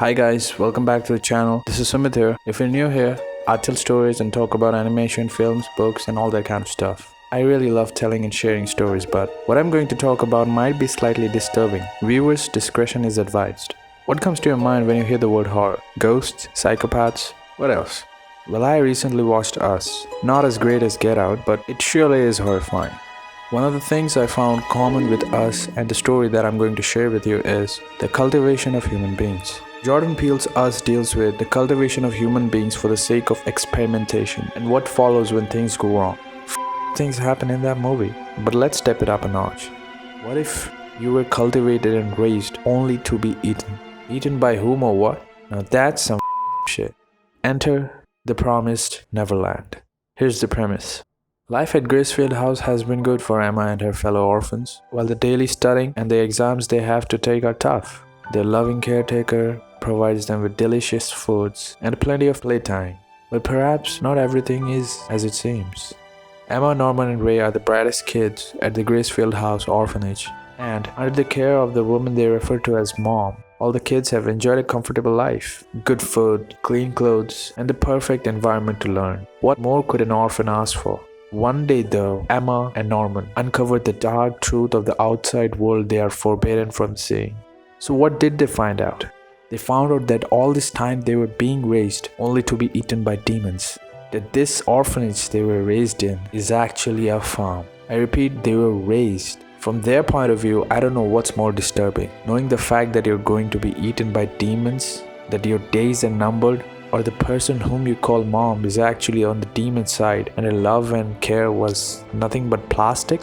Hi guys, welcome back to the channel. This is Sumit here. If you're new here, I tell stories and talk about animation, films, books and all that kind of stuff. I really love telling and sharing stories, but what I'm going to talk about might be slightly disturbing. Viewers' discretion is advised. What comes to your mind when you hear the word horror? Ghosts? Psychopaths? What else? Well, I recently watched Us. Not as great as Get Out, but it surely is horrifying. One of the things I found common with Us and the story that I'm going to share with you is the cultivation of human beings. Jordan Peele's Us deals with the cultivation of human beings for the sake of experimentation and what follows when things go wrong. Things happen in that movie, but let's step it up a notch. What if you were cultivated and raised only to be eaten? Eaten by whom or what? Now that's some shit. Enter the promised Neverland. Here's the premise. Life at Gracefield House has been good for Emma and her fellow orphans, while the daily studying and the exams they have to take are tough. Their loving caretaker provides them with delicious foods and plenty of playtime, but perhaps not everything is as it seems. Emma, Norman and Ray are the brightest kids at the Gracefield House orphanage, and under the care of the woman they refer to as Mom, all the kids have enjoyed a comfortable life, good food, clean clothes, and the perfect environment to learn. What more could an orphan ask for? One day though, Emma and Norman uncovered the dark truth of the outside world they are forbidden from seeing. So what did they find out? They found out that all this time they were being raised only to be eaten by demons. That this orphanage they were raised in is actually a farm. I repeat, they were raised. From their point of view, I don't know what's more disturbing. Knowing the fact that you're going to be eaten by demons, that your days are numbered, or the person whom you call mom is actually on the demon side and her love and care was nothing but plastic?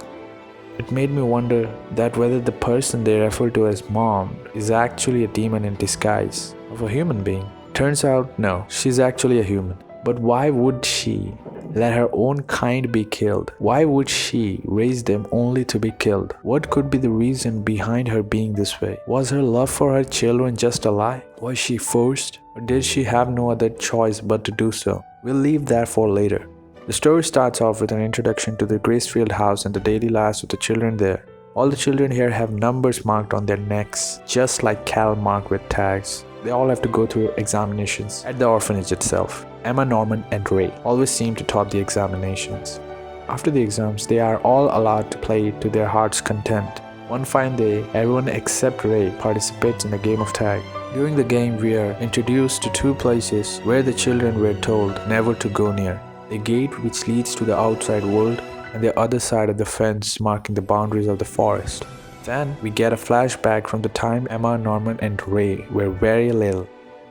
It made me wonder that whether the person they refer to as mom is actually a demon in disguise of a human being. Turns out, no, she's actually a human. But why would she let her own kind be killed? Why would she raise them only to be killed? What could be the reason behind her being this way? Was her love for her children just a lie? Was she forced? Or did she have no other choice but to do so? We'll leave that for later. The story starts off with an introduction to the Gracefield house and the daily lives of the children there. All the children here have numbers marked on their necks, just like Cal marked with tags. They all have to go through examinations at the orphanage itself. Emma, Norman and Ray always seem to top the examinations. After the exams, they are all allowed to play to their heart's content. One fine day, everyone except Ray participates in a game of tag. During the game, we are introduced to two places where the children were told never to go near. The gate which leads to the outside world and the other side of the fence marking the boundaries of the forest. Then we get a flashback from the time Emma, Norman and Ray were very little.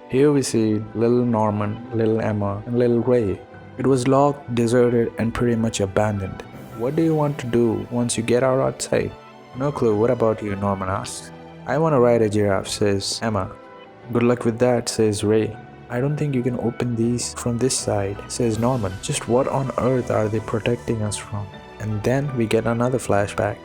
Here we see little Norman, little Emma and little Ray. It was locked, deserted and pretty much abandoned. What do you want to do once you get out outside? No clue. What about you? Norman asks. I want to ride a giraffe, says Emma. Good luck with that, says Ray. I don't think you can open these from this side, says Norman. Just what on earth are they protecting us from? And then we get another flashback.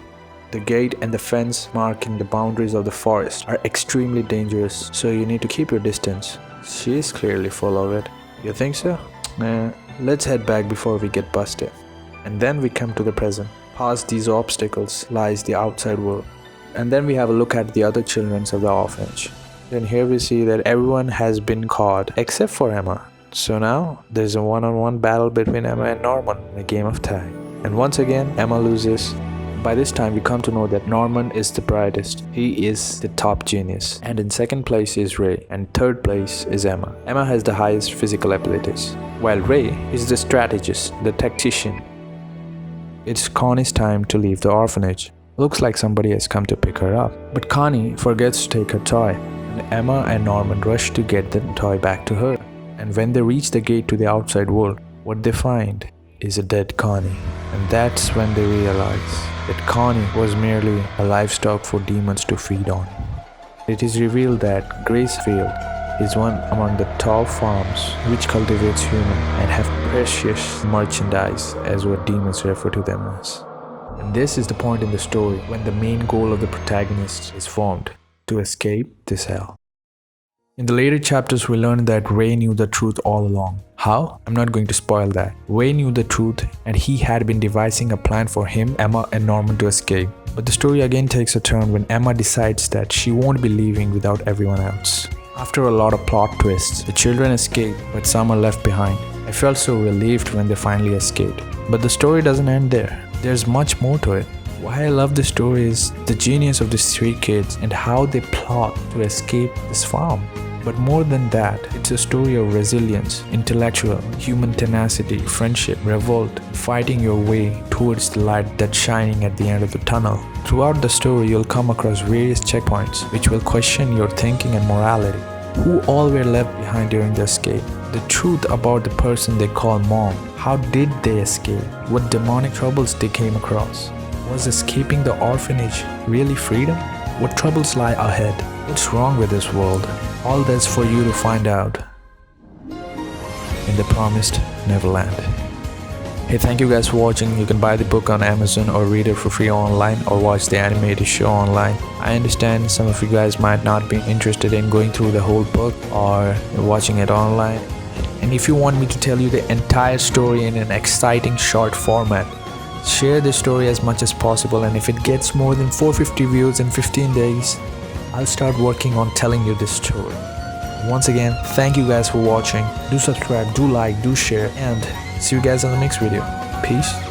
The gate and the fence marking the boundaries of the forest are extremely dangerous, so you need to keep your distance. She is clearly full of it. You think so? Let's head back before we get busted. And then we come to the present. Past these obstacles lies the outside world. And then we have a look at the other children of the orphanage. Then here we see that everyone has been caught except for Emma. So now there's a one-on-one battle between Emma and Norman in a game of tag. And once again, Emma loses. By this time, we come to know that Norman is the brightest. He is the top genius. And in second place is Ray. And third place is Emma. Emma has the highest physical abilities, while Ray is the strategist, the tactician. It's Connie's time to leave the orphanage. Looks like somebody has come to pick her up. But Connie forgets to take her toy. And Emma and Norman rush to get the toy back to her. And when they reach the gate to the outside world, what they find is a dead Connie. And that's when they realize that Connie was merely a livestock for demons to feed on. It is revealed that Gracefield is one among the top farms which cultivates human and have precious merchandise, as what demons refer to them as. And this is the point in the story when the main goal of the protagonist is formed: to escape this hell. In the later chapters, we learn that Ray knew the truth all along. How? I'm not going to spoil that. Ray knew the truth and he had been devising a plan for him, Emma and Norman to escape. But the story again takes a turn when Emma decides that she won't be leaving without everyone else. After a lot of plot twists, the children escape, but some are left behind. I felt so relieved when they finally escaped. But the story doesn't end there. There's much more to it. Why I love this story is the genius of these 3 kids and how they plot to escape this farm. But more than that, it's a story of resilience, intellectual, human tenacity, friendship, revolt, fighting your way towards the light that's shining at the end of the tunnel. Throughout the story, you'll come across various checkpoints which will question your thinking and morality. Who all were left behind during the escape? The truth about the person they call mom. How did they escape? What demonic troubles they came across? Was escaping the orphanage really freedom? What troubles lie ahead? What's wrong with this world? All that's for you to find out in the promised Neverland. Hey, thank you guys for watching. You can buy the book on Amazon or read it for free online or watch the animated show online. I understand some of you guys might not be interested in going through the whole book or watching it online. And if you want me to tell you the entire story in an exciting short format, share this story as much as possible, and if it gets more than 450 views in 15 days, I'll start working on telling you this story. Once again, thank you guys for watching. Do subscribe, do like, do share, and see you guys in the next video. Peace.